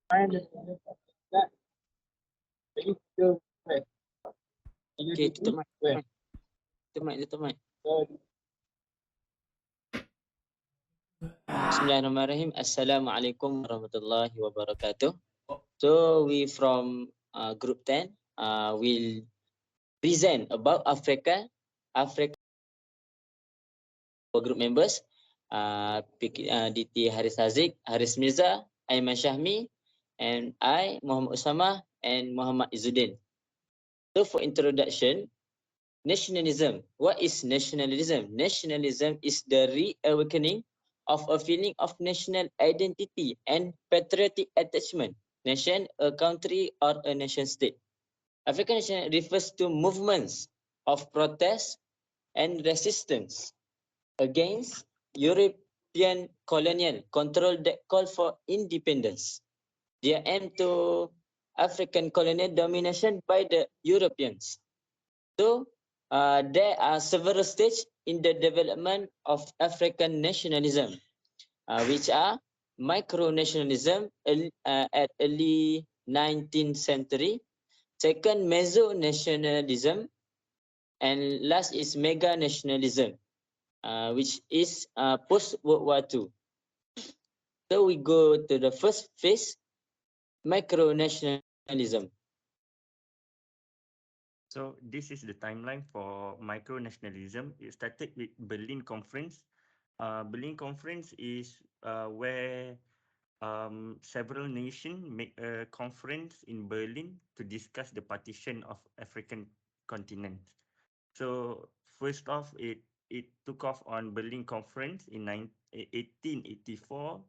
Okay, tutup mic. Tutup mic. Bismillahirrahmanirrahim. Assalamualaikum warahmatullahi wabarakatuh. So we from group 10 will present about Africa for group members, PKDT HAZIQ, HARITH MIRZA, AIMAN SYAHMI, and I, Muhammad USAMAH, and Muhammad IZZUDDIN. So for introduction, nationalism. What is nationalism? Nationalism is the reawakening of a feeling of national identity and patriotic attachment. Nation, a country, or a nation state. African nation refers to movements of protest and resistance against European colonial control that call for independence. They aim to African colonial domination by the Europeans. So there are several stages in the development of African nationalism, which are micro-nationalism at early 19th century, second meso-nationalism, and last is mega-nationalism, which is post-World War II. So we go to the first phase, micro-nationalism. So this is the timeline for micro-nationalism. It started with Berlin Conference. Berlin Conference is where several nations make a conference in Berlin to discuss the partition of African continent. So first off, it took off on Berlin Conference in 1884.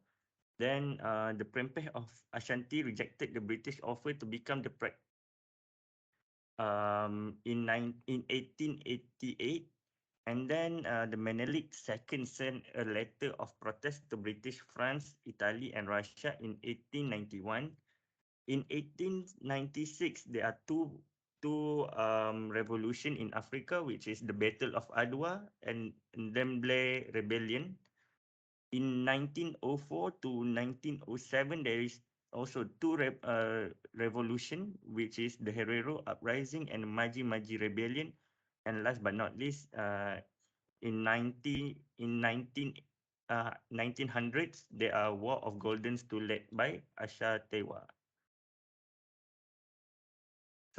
Then the Prempeh of Ashanti rejected the British offer to become the in 1888, and then the Menelik II sent a letter of protest to British, France, Italy, and Russia in 1891. In 1896, there are two revolution in Africa, which is the Battle of Adwa and Ndemble Rebellion. In 1904 to 1907, there is also two revolution, which is the Herero Uprising and Maji Maji Rebellion. And last but not least, in 1900s, there are War of Golden Stool led by Asha Tewa.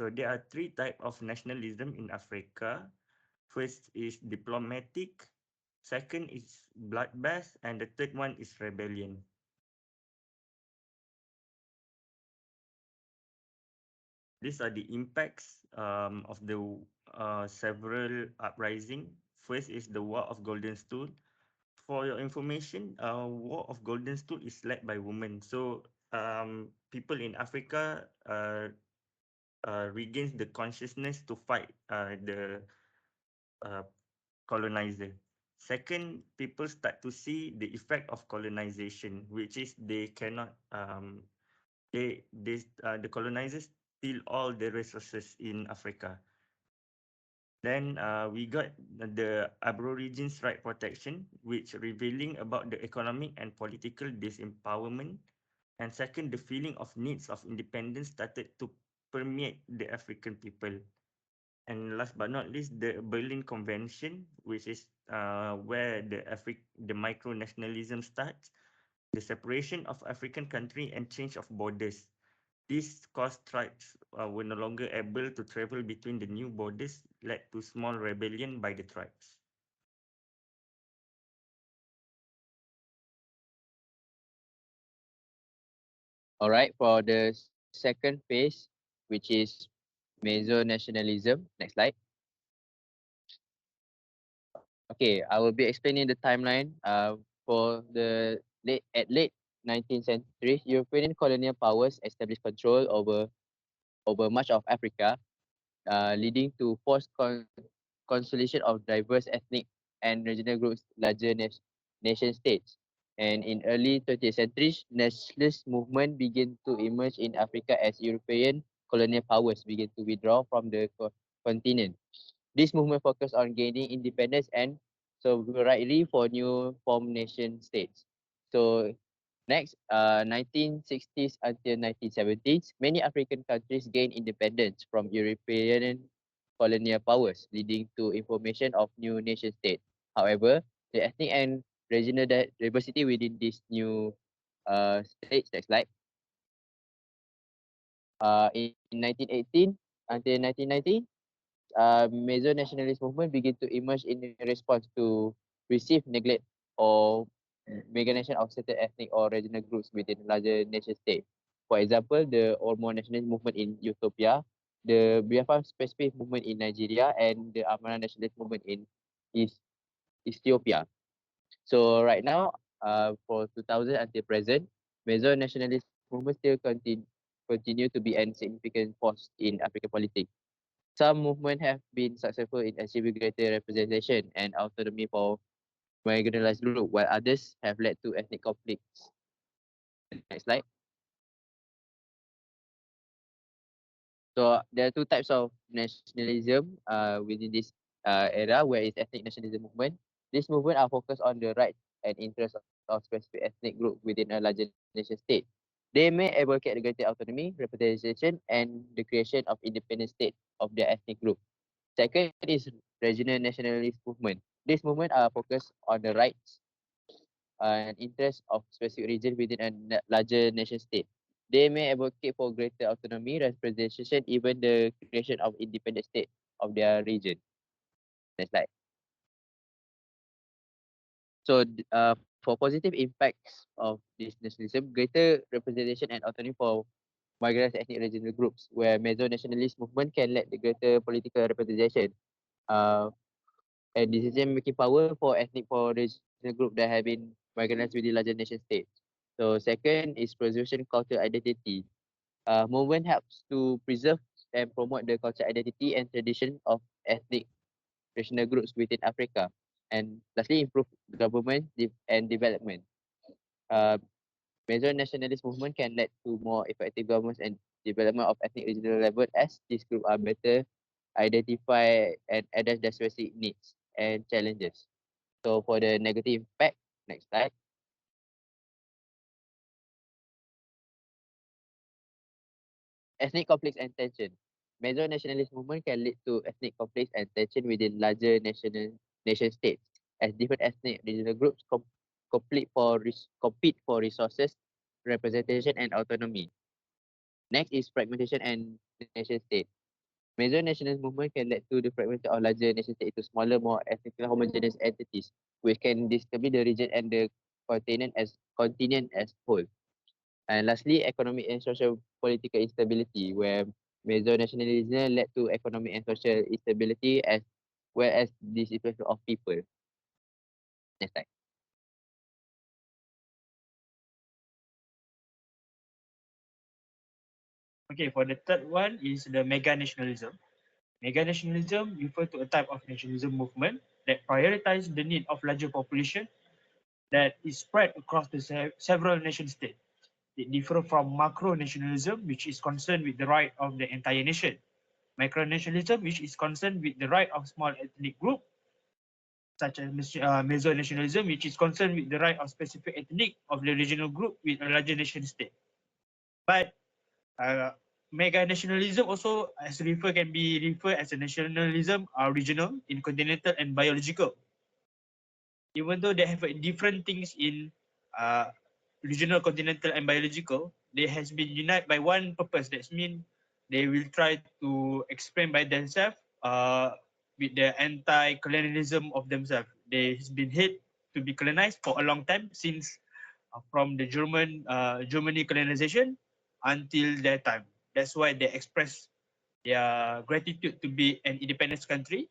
So there are three types of nationalism in Africa. First is diplomatic, second is bloodbath, and the third one is rebellion. These are the impacts of the several uprising. First is the War of Golden Stool. For your information, War of Golden Stool is led by women. So people in Africa regains the consciousness to fight the colonizer. Second, people start to see the effect of colonization, which is they cannot the colonizers steal all the resources in Africa. Then we got the Aborigines' right protection, which revealing about the economic and political disempowerment. And second, the feeling of needs of independence started to permeate the African people. And last but not least, the Berlin Convention, which is where the micro-nationalism starts, the separation of African country and change of borders. These caused tribes were no longer able to travel between the new borders, led to small rebellion by the tribes. All right, for the second phase, which is meso-nationalism. Next slide. Okay, I will be explaining the timeline for the late 19th century. European colonial powers established control over much of Africa, leading to forced consolidation of diverse ethnic and regional groups, larger nation states. And in early 20th century, nationalist movement began to emerge in Africa as European colonial powers began to withdraw from the continent. This movement focused on gaining independence and sovereignty for new formed nation states. So Next, 1960s until 1970s, many African countries gained independence from European colonial powers, leading to formation of new nation states. However, the ethnic and regional diversity within these new states, next slide, in 1918 until 1990, major nationalist movement began to emerge in response to perceived neglect or migration of certain ethnic or regional groups within larger nation state. For example, the Oromo nationalist movement in Ethiopia, the Biafra specific movement in Nigeria, and the Amara nationalist movement in East Ethiopia. So right now, for 2000 until present, major nationalist movement still continue to be a significant force in African politics. Some movements have been successful in achieving greater representation and autonomy for marginalized groups, while others have led to ethnic conflicts. Next slide. So there are two types of nationalism within this era, where is ethnic nationalism movement. These movements are focused on the rights and interests of specific ethnic group within a larger nation state. They may advocate the greater autonomy, representation, and the creation of independent state of their ethnic group. Second is regional nationalist movement. These movements are focused on the rights and interests of specific region within a larger nation state. They may advocate for greater autonomy, representation, even the creation of independent state of their region. Next slide. So for positive impacts of this nationalism, greater representation and autonomy for marginalized ethnic regional groups, where major nationalist movement can lead the greater political representation and decision-making power for ethnic for regional group that have been marginalized within larger nation states. So second is preservation cultural identity. Movement helps to preserve and promote the cultural identity and tradition of ethnic regional groups within Africa. And lastly, improve government and development. Uh, Major nationalist movement can lead to more effective governments and development of ethnic regional level as these groups are better identify and address their specific needs and challenges. So for the negative impact, next slide. Ethnic conflicts and tension. Major nationalist movement can lead to ethnic conflicts and tension within larger nation states, as different ethnic regional groups compete for resources, representation, and autonomy. Next is fragmentation and nation state. Major nationalist movement can lead to the fragmentation of larger nation state into smaller, more ethnically homogeneous entities, which can destabilize the region and the continent as whole. And lastly, economic and social political instability, where major nationalism led to economic and social instability as well as displacement of people. Next slide. Okay, for the third one is the mega nationalism. Mega nationalism refers to a type of nationalism movement that prioritizes the need of larger population that is spread across the several nation states. It differs from macro nationalism, which is concerned with the right of the entire nation. Micro nationalism, which is concerned with the right of small ethnic group, such as meso nationalism, which is concerned with the right of specific ethnic of the regional group with a larger nation state. But mega nationalism also can be referred as a nationalism regional, intercontinental, and biological. Even though they have different things in regional, continental, and biological, they has been united by one purpose. That means they will try to explain by themselves with the anti-colonialism of themselves. They has been hate to be colonized for a long time since from the Germany colonization until their time. That's why they express their gratitude to be an independent country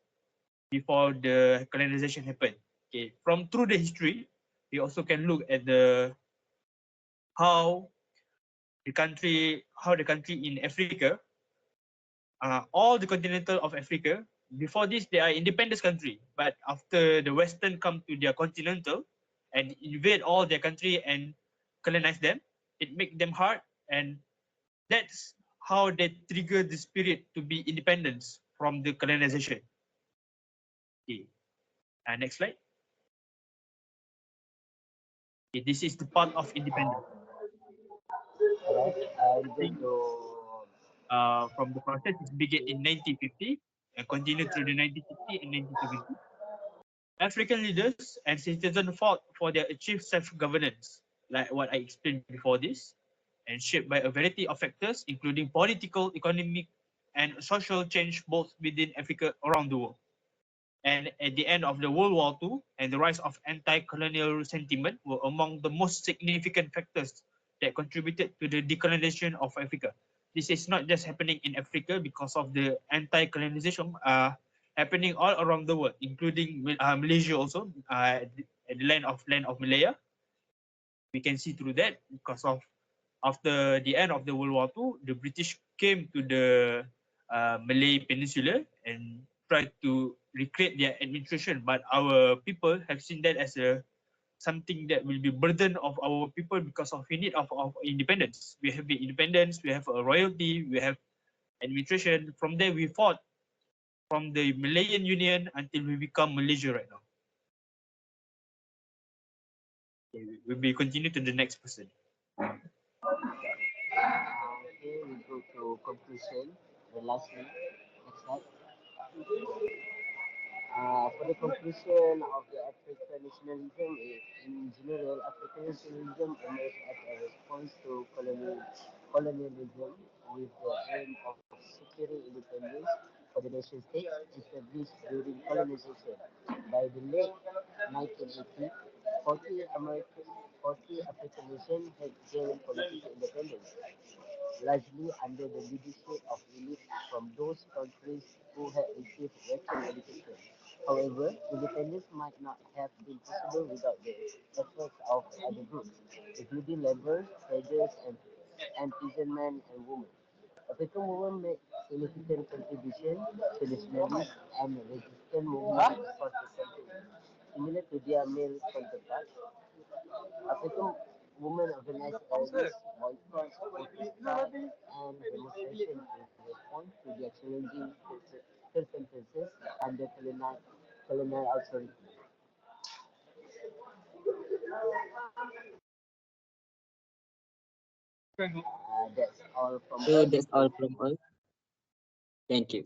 before the colonization happened. Okay, from through the history, we also can look at how the country in Africa, all the continental of Africa, before this they are independent country, but after the Western come to their continental and invade all their country and colonize them, it make them hard, and that's how they trigger the spirit to be independence from the colonization. Okay, next slide. Okay, this is the path of independence. Alright, we Think, go from the process it began in 1950 and continued through the 1960 and 1970. African leaders and citizens fought for their achieved self-governance, like what I explained before this, and shaped by a variety of factors, including political, economic, and social change both within Africa around the world. And at the end of the World War II and the rise of anti-colonial sentiment were among the most significant factors that contributed to the decolonization of Africa. This is not just happening in Africa because of the anti-colonization happening all around the world, including Malaysia also, at the land of Malaya. We can see through that because of after the end of the World War II, the British came to the Malay Peninsula and tried to recreate their administration. But our people have seen that as a something that will be burden of our people because of we need of independence. We have the independence, we have a royalty, we have administration. From there, we fought from the Malayan Union until we become Malaysia right now. Okay, we will continue to the next person. okay, we go to conclusion. The last one. Next slide. For the conclusion of the African nationalism, in general, African nationalism emerged as a response to colonialism with the aim of securing independence for the nation state established during colonization. By the late 1980s, 40 African nations had gained political independence, largely under the leadership of elites from those countries who had received Western education. However, independence might not have been possible without the efforts of other groups, including laborers, traders, and peasantmen and women. African women made significant contribution to nationalist and resistance movements across the country. Similar to their male counterparts, African women organized rallies, boycotts, protests, and demonstrations in response to their challenging circumstances under colonial authority. That's all from So us. that's all from all. Thank you.